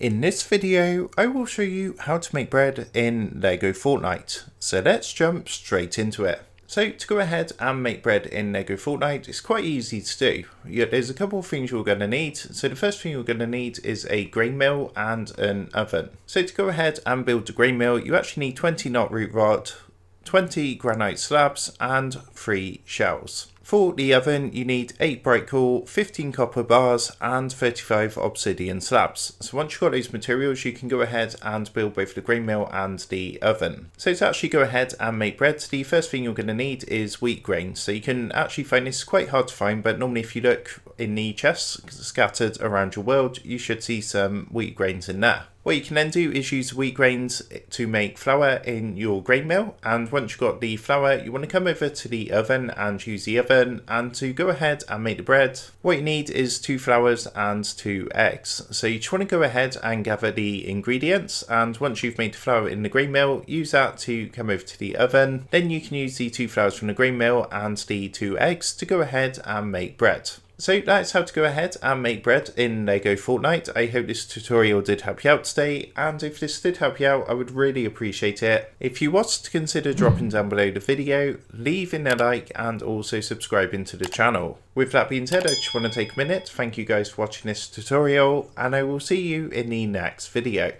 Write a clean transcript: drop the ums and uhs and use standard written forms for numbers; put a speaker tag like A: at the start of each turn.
A: In this video, I will show you how to make bread in Lego Fortnite. So let's jump straight into it. So to go ahead and make bread in Lego Fortnite, it's quite easy to do. There's a couple of things you're going to need. So the first thing you're going to need is a grain mill and an oven. So to go ahead and build the grain mill, you actually need 20 knot root rod, 20 granite slabs and 3 shells. For the oven, you need 8 bright coal, 15 copper bars and 35 obsidian slabs. So once you've got those materials, you can go ahead and build both the grain mill and the oven. So to actually go ahead and make bread, the first thing you're going to need is wheat grain. So you can actually find this quite hard to find, but normally if you look in the chests scattered around your world, you should see some wheat grains in there. What you can then do is use wheat grains to make flour in your grain mill, and once you've got the flour, you want to come over to the oven and use the oven, and to go ahead and make the bread, what you need is 2 flours and 2 eggs. So you just want to go ahead and gather the ingredients, and once you've made the flour in the grain mill, use that to come over to the oven. Then you can use the 2 flours from the grain mill and the 2 eggs to go ahead and make bread. So that's how to go ahead and make bread in Lego Fortnite. I hope this tutorial did help you out today, and if this did help you out, I would really appreciate it if you was to consider dropping down below the video, leaving a like and also subscribing to the channel. With that being said, I just want to take a minute, thank you guys for watching this tutorial, and I will see you in the next video.